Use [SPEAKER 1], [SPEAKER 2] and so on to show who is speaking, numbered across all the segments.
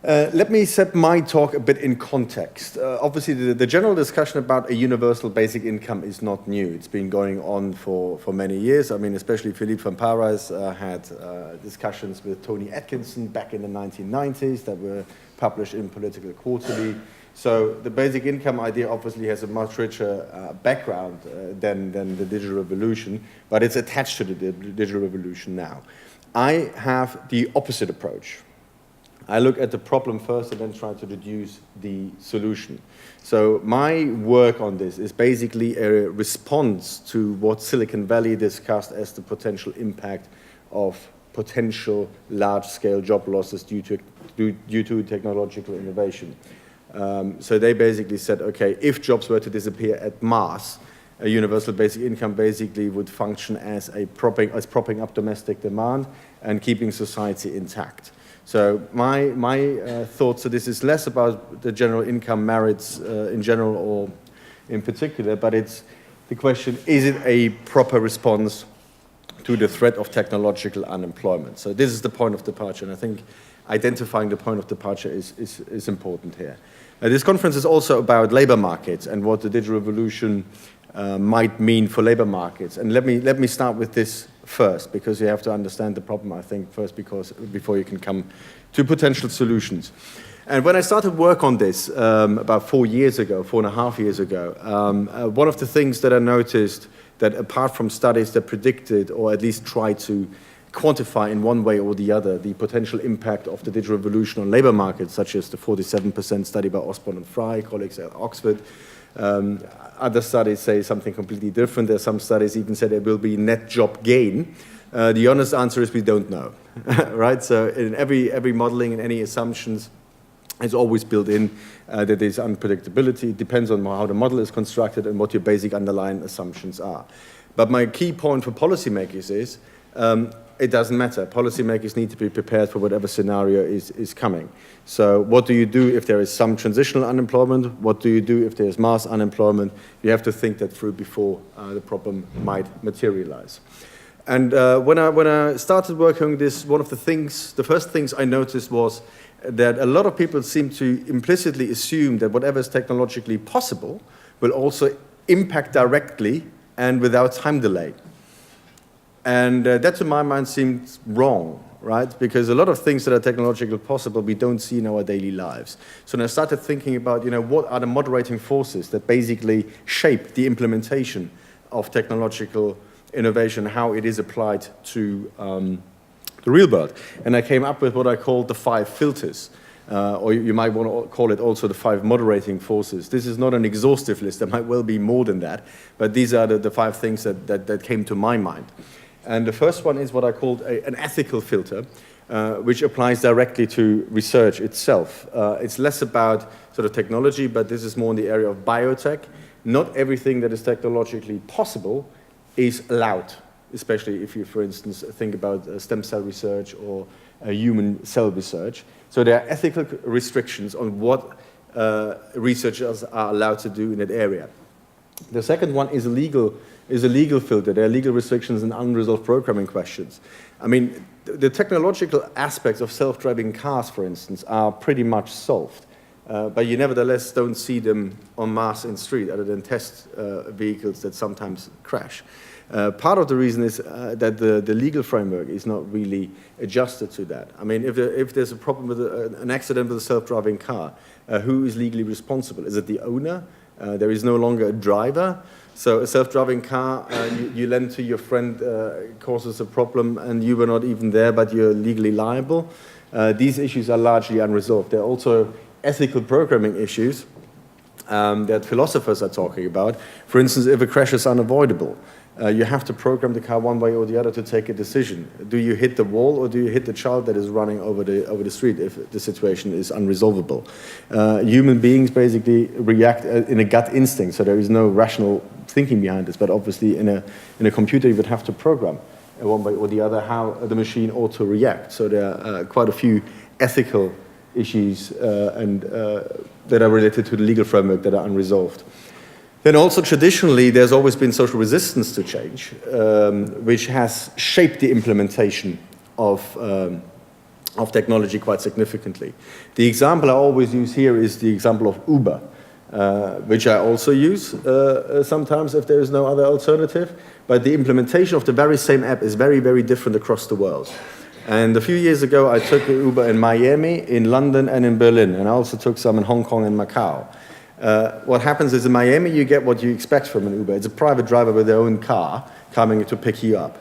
[SPEAKER 1] Let me set my talk a bit in context. Obviously, the general discussion about a universal basic income is not new. It's been going on for many years. I mean, especially Philippe van Parijs had discussions with Tony Atkinson back in the 1990s that were published in Political Quarterly. So the basic income idea obviously has a much richer background than the digital revolution, but it's attached to the digital revolution now. I have the opposite approach. I look at the problem first and then try to deduce the solution. So my work on this is basically a response to what Silicon Valley discussed as the potential impact of potential large-scale job losses due to technological innovation. So they basically said, okay, if jobs were to disappear at mass, a universal basic income basically would function as propping up domestic demand and keeping society intact. So my thoughts on this is less about the general income merits in general or in particular, but it's the question, is it a proper response to the threat of technological unemployment? So this is the point of departure, and I think identifying the point of departure is important here. This conference is also about labor markets and what the digital revolution might mean for labor markets. And let me start with this first, because you have to understand the problem, I think, first, before you can come to potential solutions. And when I started work on this about 4.5 years ago, one of the things that I noticed that apart from studies that predicted or at least tried to quantify in one way or the other the potential impact of the digital revolution on labor markets, such as the 47% study by Osborne and Fry, colleagues at Oxford. Other studies say something completely different. There are some studies even say there will be net job gain. The honest answer is we don't know, right? So in every modeling and any assumptions, it's always built in that there's unpredictability. It depends on how the model is constructed and what your basic underlying assumptions are. But my key point for policymakers is it doesn't matter. Policymakers need to be prepared for whatever scenario is coming. So what do you do if there is some transitional unemployment? What do you do if there's mass unemployment? You have to think that through before the problem might materialize. And when I started working on this, the first things I noticed was that a lot of people seem to implicitly assume that whatever is technologically possible will also impact directly and without time delay. And that, to my mind, seemed wrong, right? Because a lot of things that are technologically possible we don't see in our daily lives. So when I started thinking about, what are the moderating forces that basically shape the implementation of technological innovation, how it is applied to the real world. And I came up with what I called the 5 filters. Or you might want to call it also the 5 moderating forces. This is not an exhaustive list. There might well be more than that. But these are the 5 things that came to my mind. And the first one is what I called an ethical filter, which applies directly to research itself. It's less about sort of technology, but this is more in the area of biotech. Not everything that is technologically possible is allowed, especially if you, for instance, think about stem cell research or human cell research. So there are ethical restrictions on what researchers are allowed to do in that area. The second one is a legal filter. There are legal restrictions and unresolved programming questions. I mean, the technological aspects of self-driving cars, for instance, are pretty much solved. But you nevertheless don't see them en masse in street other than test vehicles that sometimes crash. Part of the reason is that the legal framework is not really adjusted to that. I mean, if there's a problem with an accident with a self-driving car, who is legally responsible? Is it the owner? There is no longer a driver. So a self-driving car you lend to your friend causes a problem and you were not even there, but you're legally liable. These issues are largely unresolved. There are also ethical programming issues that philosophers are talking about. For instance, if a crash is unavoidable, you have to program the car one way or the other to take a decision. Do you hit the wall or do you hit the child that is running over the street if the situation is unresolvable? Human beings basically react in a gut instinct, so there is no rational thinking behind this, but obviously in a computer you would have to program one way or the other how the machine ought to react. So there are quite a few ethical issues that are related to the legal framework that are unresolved. Then also traditionally there's always been social resistance to change, which has shaped the implementation of of technology quite significantly. The example I always use here is the example of Uber, which I also use sometimes if there is no other alternative. But the implementation of the very same app is very, very different across the world. And a few years ago, I took Uber in Miami, in London, and in Berlin. And I also took some in Hong Kong and Macau. What happens is in Miami, you get what you expect from an Uber. It's a private driver with their own car coming to pick you up.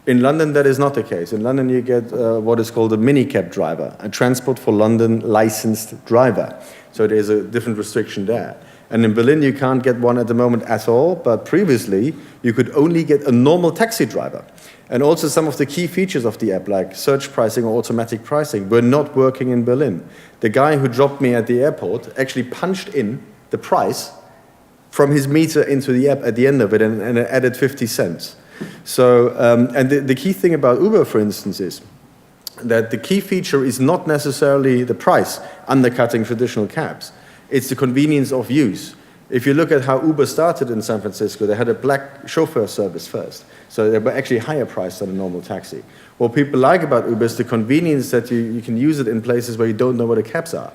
[SPEAKER 1] In London, that is not the case. In London, you get what is called a minicab driver, a Transport for London licensed driver. So there's a different restriction there. And in Berlin, you can't get one at the moment at all, but previously, you could only get a normal taxi driver. And also some of the key features of the app, like surge pricing or automatic pricing, were not working in Berlin. The guy who dropped me at the airport actually punched in the price from his meter into the app at the end of it and added 50 cents. So, and the key thing about Uber, for instance, is that the key feature is not necessarily the price undercutting traditional cabs. It's the convenience of use. If you look at how Uber started in San Francisco, they had a black chauffeur service first. So they were actually higher priced than a normal taxi. What people like about Uber is the convenience that you can use it in places where you don't know where the cabs are.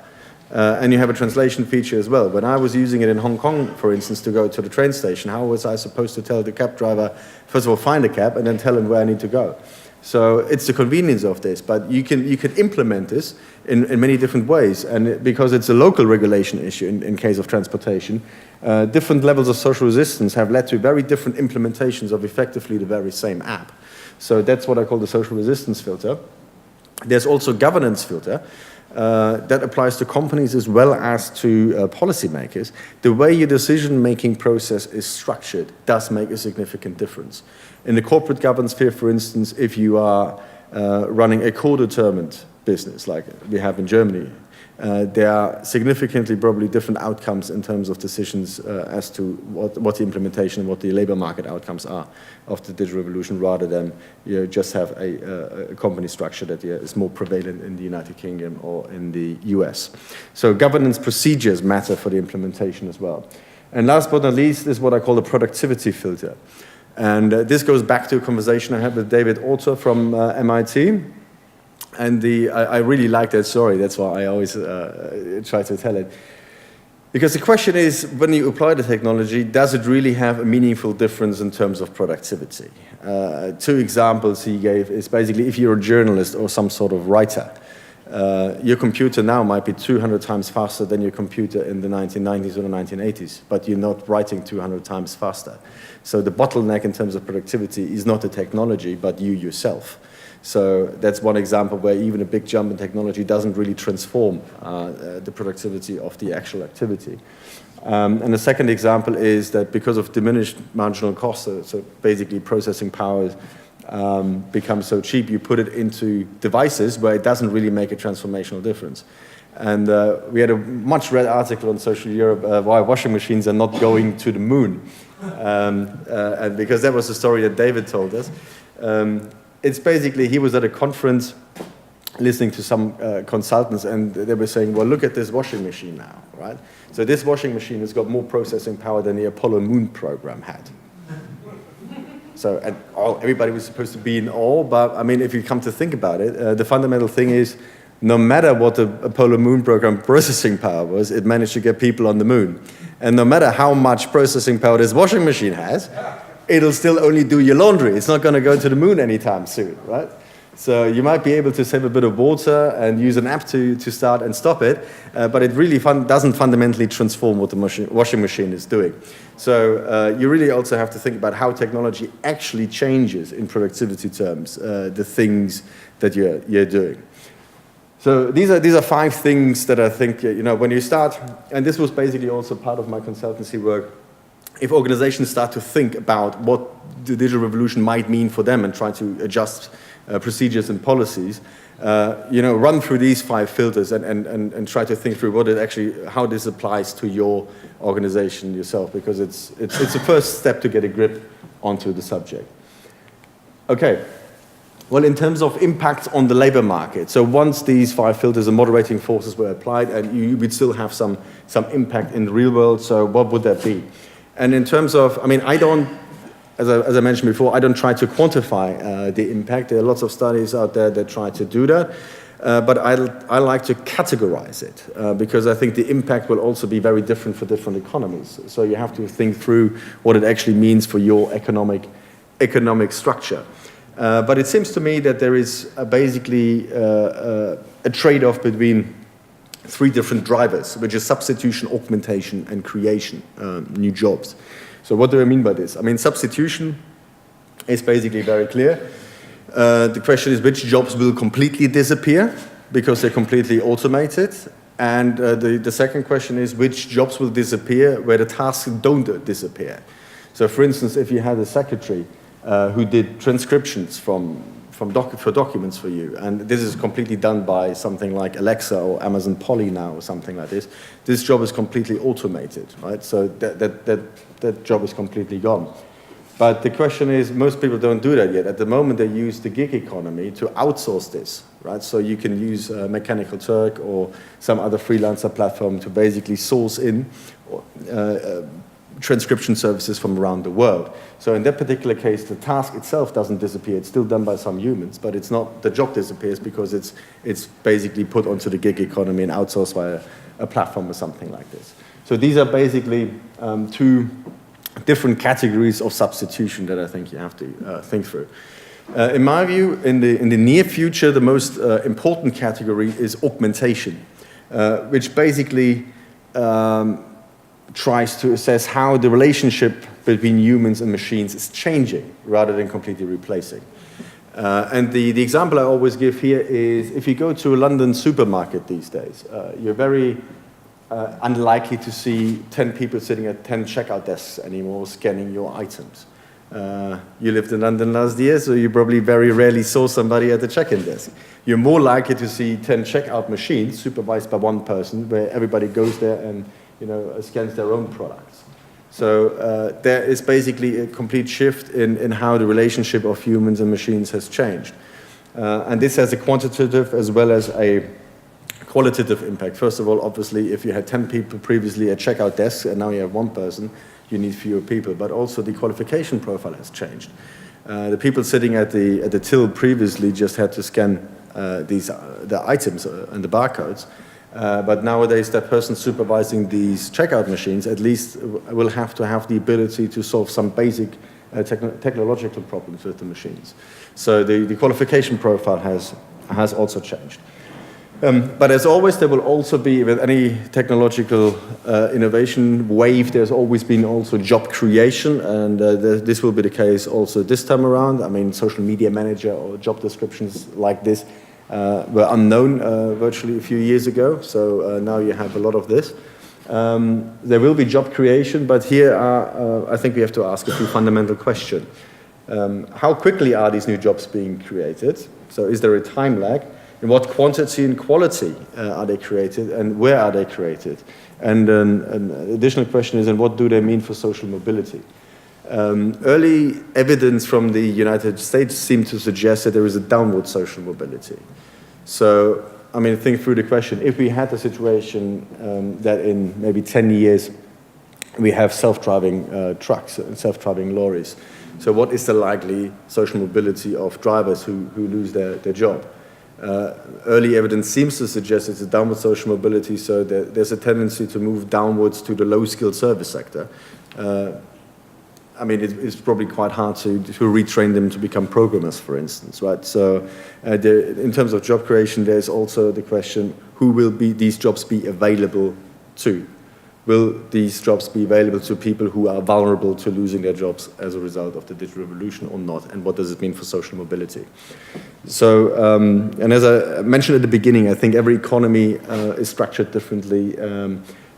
[SPEAKER 1] And you have a translation feature as well. When I was using it in Hong Kong, for instance, to go to the train station, how was I supposed to tell the cab driver, first of all, find a cab, and then tell him where I need to go? So it's the convenience of this, but you can implement this in many different ways. And because it's a local regulation issue in case of transportation, different levels of social resistance have led to very different implementations of effectively the very same app. So that's what I call the social resistance filter. There's also governance filter. That applies to companies as well as to policymakers. The way your decision-making process is structured does make a significant difference. In the corporate governance sphere, for instance, if you are running a co-determined business like we have in Germany, there are significantly probably different outcomes in terms of decisions as to what the implementation and what the labor market outcomes are of the digital revolution, rather than you just have a company structure that is more prevalent in the United Kingdom or in the US. So governance procedures matter for the implementation as well. And last but not least is what I call the productivity filter. And this goes back to a conversation I had with David Autor from MIT. And I really like that story. That's why I always try to tell it. Because the question is, when you apply the technology, does it really have a meaningful difference in terms of productivity? Two examples he gave is basically if you're a journalist or some sort of writer, your computer now might be 200 times faster than your computer in the 1990s or the 1980s, but you're not writing 200 times faster. So the bottleneck in terms of productivity is not the technology, but you yourself. So that's one example where even a big jump in technology doesn't really transform the productivity of the actual activity. And the second example is that because of diminished marginal costs, so basically processing power becomes so cheap, you put it into devices where it doesn't really make a transformational difference. And we had a much read article on Social Europe why washing machines are not going to the moon. And because that was the story that David told us. It's basically, he was at a conference listening to some consultants, and they were saying, well, look at this washing machine now, right? So this washing machine has got more processing power than the Apollo moon program had. So and everybody was supposed to be in awe, but I mean, if you come to think about it, the fundamental thing is, no matter what the Apollo moon program processing power was, it managed to get people on the moon. And no matter how much processing power this washing machine has, it'll still only do your laundry. It's not going to go to the moon anytime soon, right? So you might be able to save a bit of water and use an app to start and stop it, but it really doesn't fundamentally transform what the washing machine is doing. So you really also have to think about how technology actually changes in productivity terms, the things that you're doing. So these are 5 things that I think, when you start, and this was basically also part of my consultancy work, if organizations start to think about what the digital revolution might mean for them and try to adjust procedures and policies, run through these 5 filters and try to think through how this applies to your organization yourself, because it's the first step to get a grip onto the subject. Okay. Well, in terms of impact on the labor market, so once these 5 filters and moderating forces were applied, and you would still have some impact in the real world, so what would that be? And in terms of, I don't, as I mentioned before, I don't try to quantify the impact. There are lots of studies out there that try to do that. but I like to categorize it because I think the impact will also be very different for different economies. So you have to think through what it actually means for your economic structure. But it seems to me that there is basically a trade-off between three different drivers, which is substitution, augmentation, and creation, new jobs. So what do I mean by this? I mean, substitution is basically very clear. The question is which jobs will completely disappear because they're completely automated. And the second question is which jobs will disappear where the tasks don't disappear. So for instance, if you had a secretary who did transcriptions for documents for you, and this is completely done by something like Alexa or Amazon Polly now or something like this, this job is completely automated, right? So that job is completely gone. But the question is, most people don't do that yet. At the moment, they use the gig economy to outsource this, right? So you can use Mechanical Turk or some other freelancer platform to basically source in transcription services from around the world. So in that particular case, the task itself doesn't disappear. It's still done by some humans, but it's not, the job disappears because it's basically put onto the gig economy and outsourced via a platform or something like this. So these are basically two different categories of substitution that I think you have to think through. In my view, in the near future, the most important category is augmentation, which basically tries to assess how the relationship between humans and machines is changing rather than completely replacing. And the example I always give here is if you go to a London supermarket these days, you're very unlikely to see 10 people sitting at 10 checkout desks anymore scanning your items. You lived in London last year, so you probably very rarely saw somebody at the check-in desk. You're more likely to see 10 checkout machines supervised by one person where everybody goes there and scans their own products. So there is basically a complete shift in how the relationship of humans and machines has changed. And this has a quantitative as well as a qualitative impact. First of all, obviously, if you had 10 people previously at checkout desks and now you have one person, you need fewer people. But also the qualification profile has changed. The people sitting at the till previously just had to scan the items and the barcodes. But nowadays, that person supervising these checkout machines at least will have to have the ability to solve some basic technological problems with the machines. So the qualification profile has also changed. But as always, there will also be, with any technological innovation wave, there's always been also job creation, and this will be the case also this time around. I mean, social media manager or job descriptions like this were unknown virtually a few years ago, so now you have a lot of this. There will be job creation, but here I think we have to ask a few fundamental questions. How quickly are these new jobs being created? So is there a time lag? In what quantity and quality are they created, and where are they created? And an additional question is, and what do they mean for social mobility? Early evidence from the United States seemed to suggest that there is a downward social mobility. So, I mean, think through the question. If we had a situation that in maybe 10 years we have self-driving trucks and self-driving lorries, so what is the likely social mobility of drivers who lose their job? Early evidence seems to suggest it's a downward social mobility, so there's a tendency to move downwards to the low-skilled service sector. I mean, it's probably quite hard to retrain them to become programmers, for instance, right? So in terms of job creation, there's also the question, who will these jobs be available to? Will these jobs be available to people who are vulnerable to losing their jobs as a result of the digital revolution or not? And what does it mean for social mobility? So, and as I mentioned at the beginning, I think every economy is structured differently.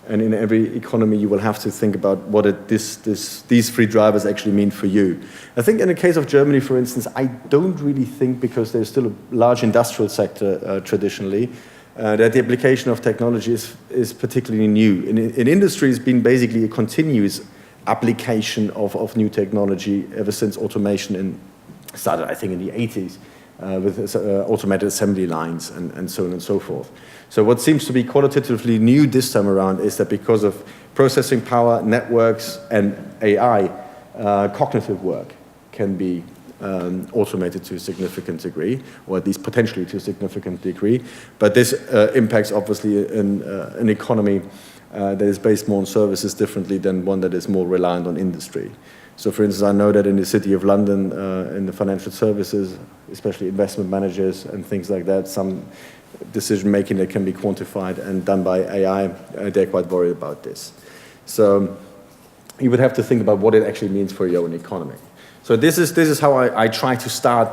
[SPEAKER 1] And in every economy, you will have to think about what these three drivers actually mean for you. I think in the case of Germany, for instance, I don't really think, because there's still a large industrial sector traditionally, that the application of technology is particularly new. In industry, it's been basically a continuous application of new technology ever since automation started, I think, in the 80s. With automated assembly lines and so on and so forth. So what seems to be qualitatively new this time around is that because of processing power, networks, and AI, cognitive work can be automated to a significant degree, or at least potentially to a significant degree. But this impacts obviously an economy that is based more on services differently than one that is more reliant on industry. So for instance, I know that in the City of London, in the financial services, especially investment managers and things like that, some decision making that can be quantified and done by AI, they're quite worried about this. So you would have to think about what it actually means for your own economy. So this is how I try to start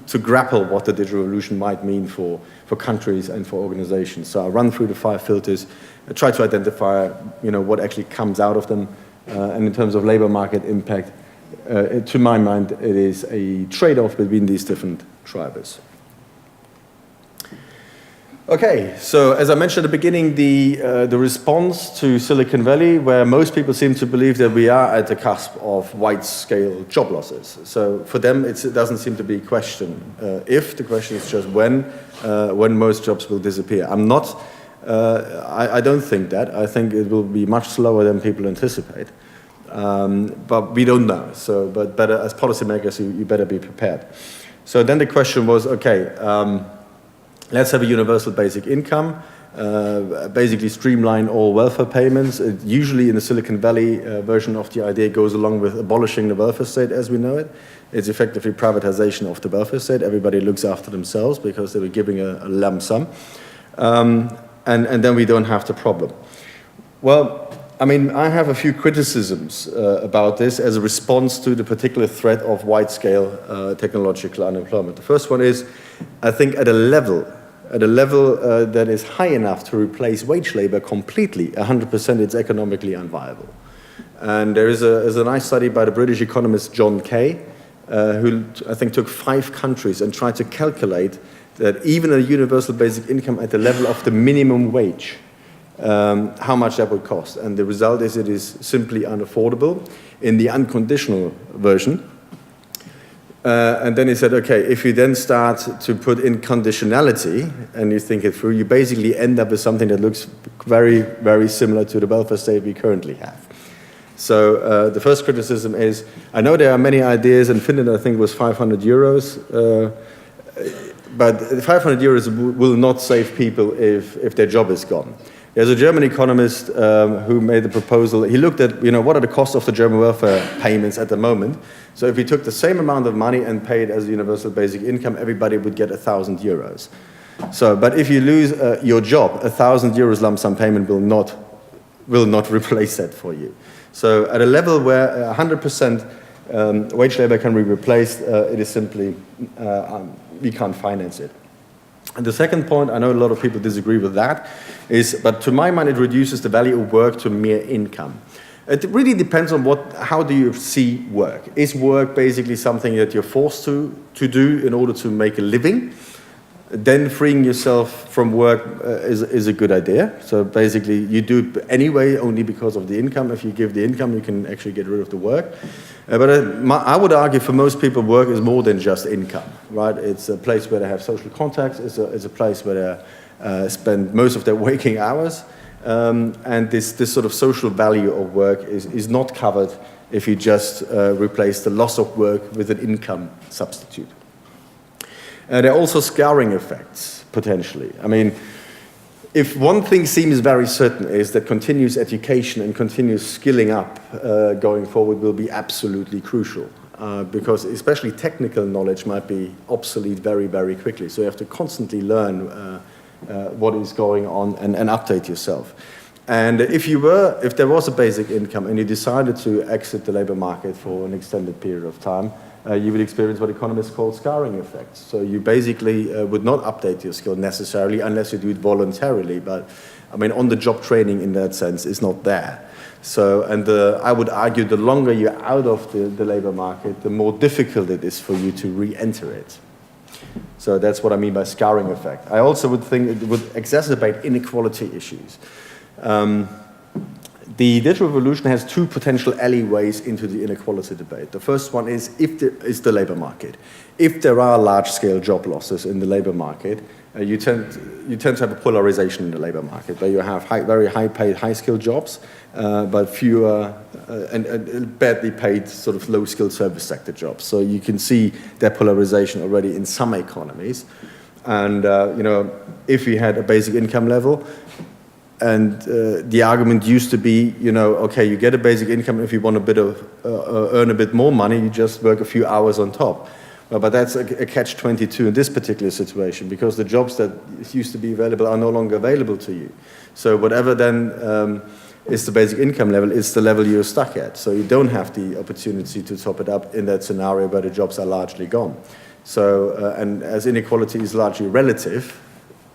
[SPEAKER 1] to grapple what the digital revolution might mean for countries and for organizations. So I run through the 5 filters, I try to identify what actually comes out of them. And in terms of labor market impact, to my mind, it is a trade-off between these different drivers. Okay, so as I mentioned at the beginning, the response to Silicon Valley, where most people seem to believe that we are at the cusp of wide-scale job losses. So for them, it doesn't seem to be a question if, the question is just when most jobs will disappear. I don't think that. I think it will be much slower than people anticipate. But we don't know. So, but better, as policymakers, you better be prepared. So then the question was, okay, let's have a universal basic income, basically streamline all welfare payments. It usually in the Silicon Valley version of the idea goes along with abolishing the welfare state as we know it. It's effectively privatization of the welfare state. Everybody looks after themselves because they were giving a lump sum. And then we don't have the problem. Well, I mean, I have a few criticisms about this as a response to the particular threat of wide-scale technological unemployment. The first one is, I think at a level that is high enough to replace wage labor completely, 100%, it's economically unviable. And there is a nice study by the British economist John Kay, who I think took 5 countries and tried to calculate that even a universal basic income at the level of the minimum wage, how much that would cost. And the result is it is simply unaffordable in the unconditional version. And then he said, okay, if you then start to put in conditionality and you think it through, you basically end up with something that looks very, very similar to the welfare state we currently have. So the first criticism is, I know there are many ideas, and Finland I think was 500 euros, but 500 euros will not save people if their job is gone. There's a German economist who made the proposal. He looked at, what are the costs of the German welfare payments at the moment. So if we took the same amount of money and paid as a universal basic income, everybody would get 1,000 euros. So, but if you lose your job, 1,000 euros lump sum payment will not replace that for you. So at a level where 100% wage labor can be replaced, it is simply, we can't finance it. And the second point, I know a lot of people disagree with that, but to my mind it reduces the value of work to mere income. It really depends on how do you see work. Is work basically something that you're forced to do in order to make a living? Then freeing yourself from work is a good idea. So basically you do it anyway only because of the income. If you give the income, you can actually get rid of the work. But I would argue for most people work is more than just income, right? It's a place where they have social contacts. It's a place where they spend most of their waking hours. And this sort of social value of work is not covered if you just replace the loss of work with an income substitute. There are also scarring effects, potentially. I mean, if one thing seems very certain is that continuous education and continuous skilling up going forward will be absolutely crucial, because especially technical knowledge might be obsolete very, very quickly. So you have to constantly learn what is going on and update yourself. And if there was a basic income and you decided to exit the labor market for an extended period of time, you would experience what economists call scarring effects. So you basically would not update your skill necessarily unless you do it voluntarily. But I mean, on-the-job training in that sense is not there. So, and I would argue the longer you're out of the labor market, the more difficult it is for you to re-enter it. So that's what I mean by scarring effect. I also would think it would exacerbate inequality issues. The digital revolution has 2 potential alleyways into the inequality debate. The first one is the labor market. If there are large-scale job losses in the labor market, you tend to have a polarization in the labor market, where you have very high-paid, high-skilled jobs, but fewer and badly paid sort of low-skilled service sector jobs. So you can see that polarization already in some economies. And if we had a basic income level, and the argument used to be, okay, you get a basic income. If you want earn a bit more money, you just work a few hours on top. But that's a catch-22 in this particular situation, because the jobs that used to be available are no longer available to you. So whatever then is the basic income level, it's the level you're stuck at. So you don't have the opportunity to top it up in that scenario where the jobs are largely gone. So, and as inequality is largely relative,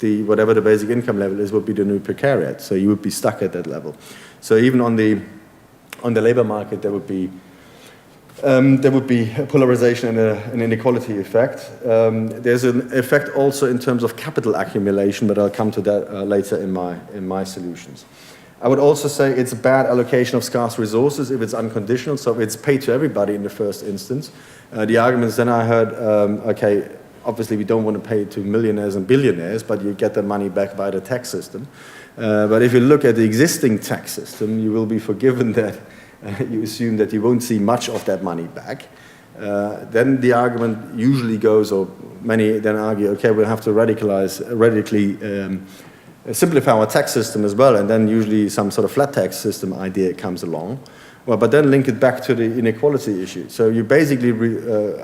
[SPEAKER 1] whatever the basic income level is would be the new precariat. So you would be stuck at that level. So even on the labor market, there would be a polarization and an inequality effect. There's an effect also in terms of capital accumulation, but I'll come to that later in my solutions. I would also say it's a bad allocation of scarce resources if it's unconditional, so if it's paid to everybody in the first instance. The arguments then I heard, okay, obviously we don't want to pay to millionaires and billionaires, but you get the money back by the tax system. But if you look at the existing tax system, you will be forgiven that you assume that you won't see much of that money back. Then the argument usually goes, or many then argue, okay, we'll have to radically simplify our tax system as well, and then usually some sort of flat tax system idea comes along. Well, but then link it back to the inequality issue. So you basically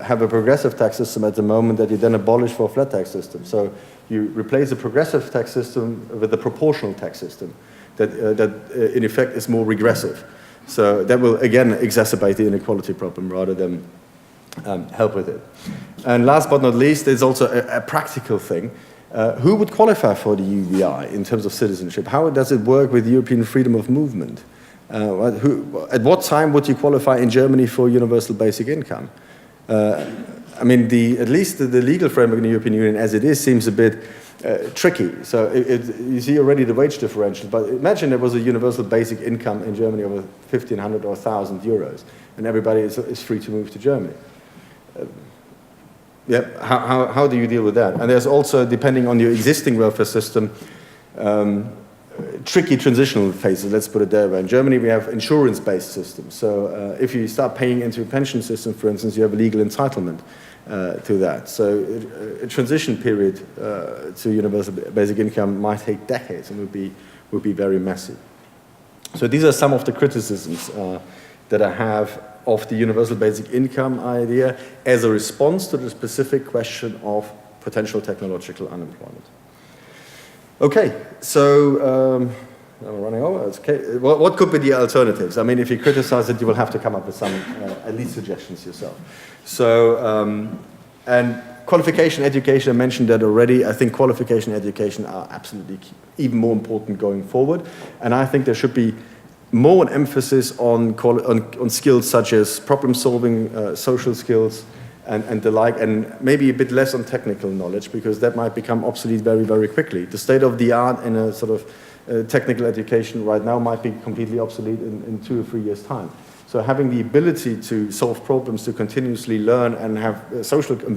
[SPEAKER 1] have a progressive tax system at the moment that you then abolish for a flat tax system. So you replace the progressive tax system with a proportional tax system that in effect is more regressive. So that will again exacerbate the inequality problem rather than help with it. And last but not least, there's also a practical thing. Who would qualify for the UBI in terms of citizenship? How does it work with European freedom of movement? At what time would you qualify in Germany for universal basic income? I mean, at least the legal framework in the European Union as it is seems a bit tricky. So you see already the wage differential, but imagine there was a universal basic income in Germany of 1,500 or 1,000 euros, and everybody is free to move to Germany. Yeah, how do you deal with that? And there's also, depending on your existing welfare system, tricky transitional phases, let's put it that way. In Germany, we have insurance-based systems. So if you start paying into a pension system, for instance, you have a legal entitlement to that. So a transition period to universal basic income might take decades and would be very messy. So these are some of the criticisms that I have of the universal basic income idea as a response to the specific question of potential technological unemployment. Okay, so I'm running over. It's okay. What could be the alternatives? I mean, if you criticize it, you will have to come up with some at least suggestions yourself. So, and qualification education, I mentioned that already. I think qualification education are absolutely key, even more important going forward. And I think there should be more an emphasis on skills such as problem solving, social skills, and the like, and maybe a bit less on technical knowledge, because that might become obsolete very, very quickly. The state of the art in a sort of technical education right now might be completely obsolete in 2 or 3 years' time. So having the ability to solve problems, to continuously learn and have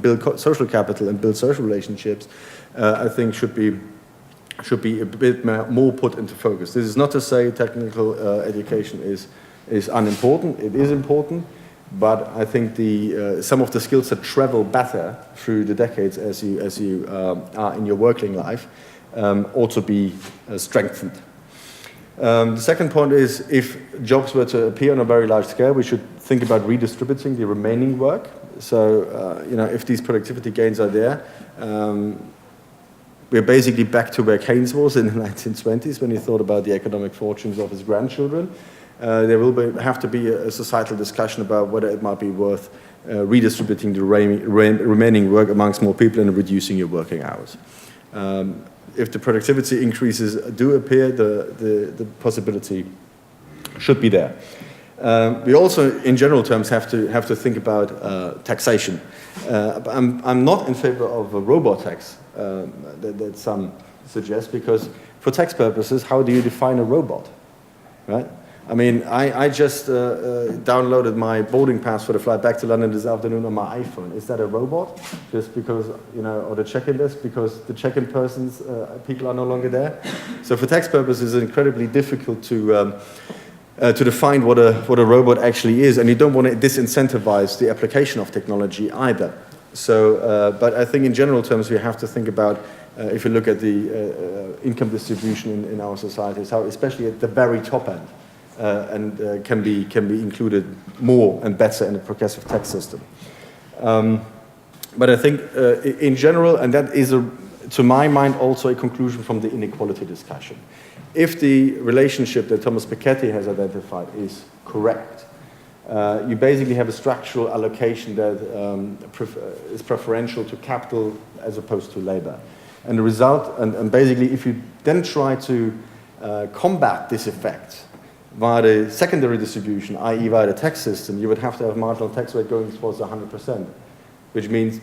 [SPEAKER 1] build social capital and build social relationships, I think should be a bit more put into focus. This is not to say technical education is unimportant. It is important, but I think some of the skills that travel better through the decades as you are in your working life ought to be strengthened. The second point is, if jobs were to appear on a very large scale, we should think about redistributing the remaining work. So, if these productivity gains are there, we're basically back to where Keynes was in the 1920s when he thought about the economic fortunes of his grandchildren. There will have to be a societal discussion about whether it might be worth redistributing the remaining work amongst more people and reducing your working hours. If the productivity increases do appear, the possibility should be there. We also, in general terms, have to think about taxation. I'm not in favor of a robot tax that some suggest, because for tax purposes, how do you define a robot, right? I mean, I just downloaded my boarding pass for the flight back to London this afternoon on my iPhone. Is that a robot? Just because, or the check-in desk, because the check-in persons, people are no longer there? So for tax purposes, it's incredibly difficult to define what a robot actually is, and you don't want to disincentivize the application of technology either. So, but I think in general terms, we have to think about, if you look at the income distribution in our societies, how especially at the very top end, can be included more and better in a progressive tax system. But I think in general, and that is, to my mind, also a conclusion from the inequality discussion. If the relationship that Thomas Piketty has identified is correct, you basically have a structural allocation that is preferential to capital as opposed to labor. And the result, and basically if you then try to combat this effect via the secondary distribution, i.e. via the tax system, you would have to have marginal tax rate going towards 100%, which means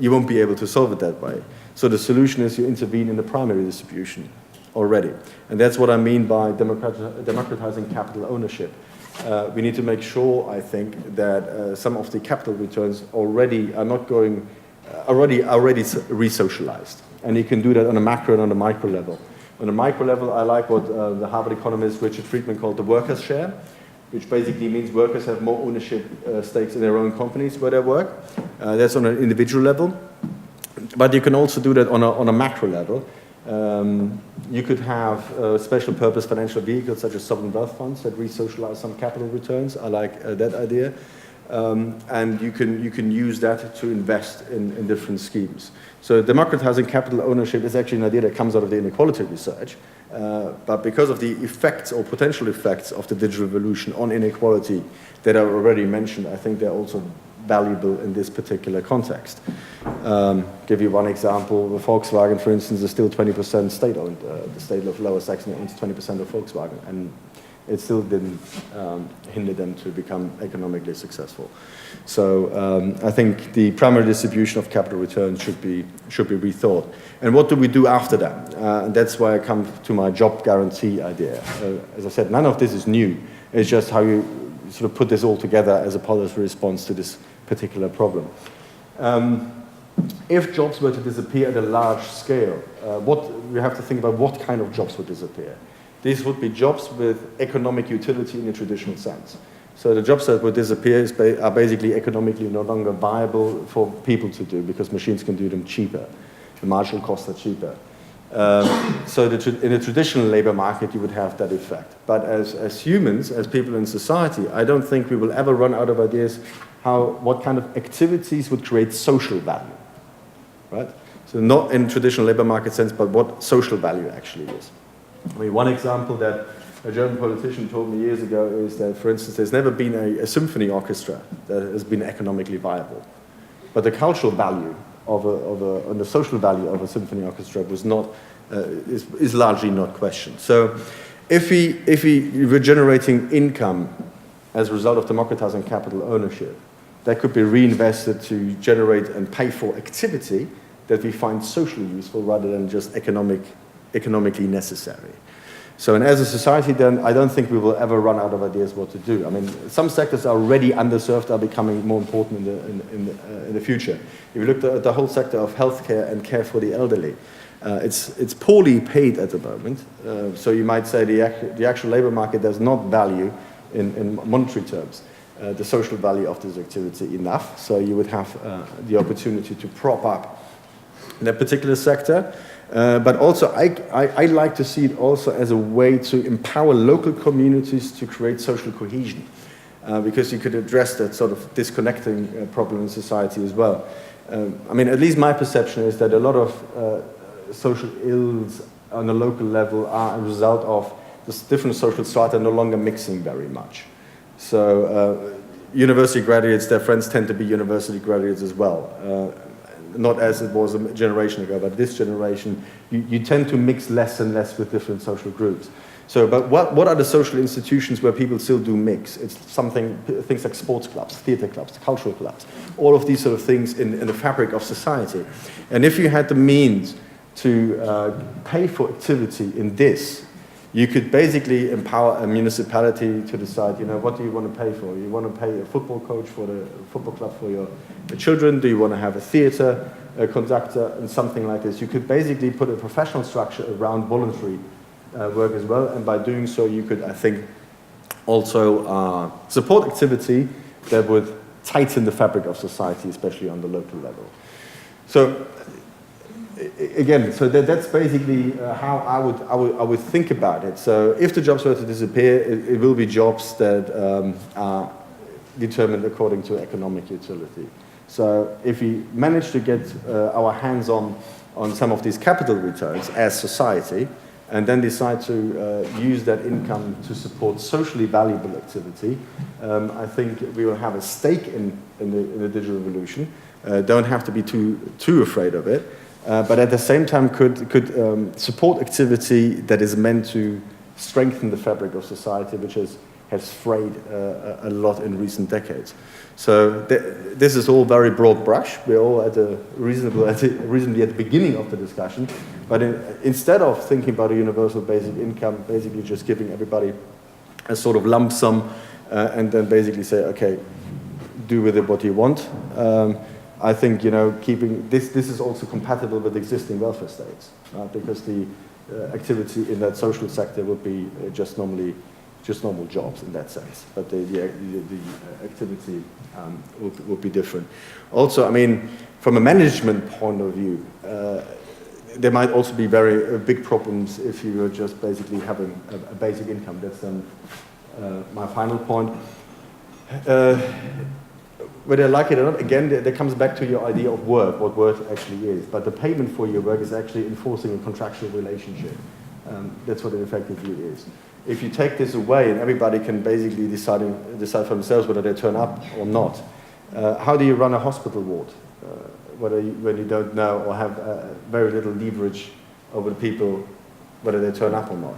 [SPEAKER 1] you won't be able to solve it that way. So the solution is you intervene in the primary distribution already. And that's what I mean by democratizing capital ownership. We need to make sure, I think, that some of the capital returns already are not going, already re-socialized. And you can do that on a macro and on a micro level. On a micro level, I like what the Harvard economist Richard Friedman called the workers' share, which basically means workers have more ownership stakes in their own companies where they work. That's on an individual level. But you can also do that on a macro level. You could have special purpose financial vehicles such as sovereign wealth funds that re-socialize some capital returns. I like that idea. And you can use that to invest in different schemes. So democratizing capital ownership is actually an idea that comes out of the inequality research. But because of the effects or potential effects of the digital revolution on inequality that are already mentioned, I think they're also valuable in this particular context. Give you one example. Volkswagen, for instance, is still 20% state-owned. The state of Lower Saxony owns 20% of Volkswagen, and it still didn't hinder them to become economically successful. So I think the primary distribution of capital returns should be rethought. And what do we do after that? And that's why I come to my job guarantee idea. As I said, none of this is new. It's just how you sort of put this all together as a policy response to this particular problem. If jobs were to disappear at a large scale, we have to think about what kind of jobs would disappear. These would be jobs with economic utility in the traditional sense. So the jobs that would disappear are basically economically no longer viable for people to do because machines can do them cheaper. The marginal costs are cheaper. So in a traditional labor market, you would have that effect. But as humans, as people in society, I don't think we will ever run out of ideas what kind of activities would create social value, right? So not in traditional labor market sense, but what social value actually is. I mean, one example that a German politician told me years ago is that, for instance, there's never been a symphony orchestra that has been economically viable. But the cultural value and the social value of a symphony orchestra was not, is largely not questioned. So if we were generating income as a result of democratizing capital ownership, that could be reinvested to generate and pay for activity that we find socially useful rather than just economically necessary. So, and as a society then, I don't think we will ever run out of ideas what to do. I mean, some sectors are already underserved, are becoming more important in the future. If you look at the whole sector of healthcare and care for the elderly, it's poorly paid at the moment. So you might say the actual labor market does not value in monetary terms the social value of this activity enough. So you would have the opportunity to prop up that particular sector. But also, I like to see it also as a way to empower local communities to create social cohesion, because you could address that sort of disconnecting problem in society as well. I mean, at least my perception is that a lot of social ills on a local level are a result of the different social strata no longer mixing very much. So university graduates, their friends tend to be university graduates as well. Not as it was a generation ago, but this generation, you tend to mix less and less with different social groups. So, but what are the social institutions where people still do mix? It's things like sports clubs, theater clubs, cultural clubs, all of these sort of things in the fabric of society. And if you had the means to pay for activity in this, you could basically empower a municipality to decide, what do you want to pay for? You want to pay a football coach for the football club for your children? Do you want to have a theater, a conductor, and something like this? You could basically put a professional structure around voluntary work as well, and by doing so, you could, I think, also support activity that would tighten the fabric of society, especially on the local level. So again, so that's basically how I would think about it. So if the jobs were to disappear, it will be jobs that are determined according to economic utility. So if we manage to get our hands on some of these capital returns as society, and then decide to use that income to support socially valuable activity, I think we will have a stake in the digital revolution. Don't have to be too afraid of it. But at the same time could support activity that is meant to strengthen the fabric of society, which has frayed a lot in recent decades. So this is all very broad brush. We're all reasonably at the beginning of the discussion. But instead of thinking about a universal basic income, basically just giving everybody a sort of lump sum and then basically say, okay, do with it what you want. I think keeping this is also compatible with existing welfare states, because the activity in that social sector would be just normal jobs in that sense, but the activity would be different. Also, I mean, from a management point of view, there might also be very big problems if you were just basically having a basic income. That's my final point. Whether I like it or not, again, that comes back to your idea of work, what work actually is. But the payment for your work is actually enforcing a contractual relationship. That's what it effectively is. If you take this away and everybody can basically decide for themselves whether they turn up or not, how do you run a hospital ward when you don't know or have very little leverage over the people, whether they turn up or not?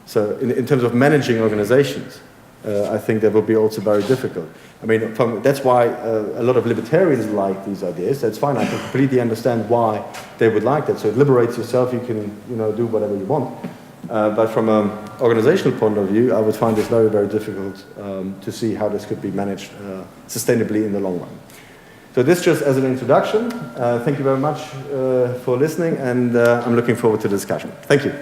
[SPEAKER 1] So in terms of managing organizations, I think that will be also very difficult. I mean, that's why a lot of libertarians like these ideas. That's fine. I can completely understand why they would like that. So it liberates yourself. You can, do whatever you want. But from an organizational point of view, I would find this very, very difficult to see how this could be managed sustainably in the long run. So this just as an introduction. Thank you very much for listening, and I'm looking forward to the discussion. Thank you.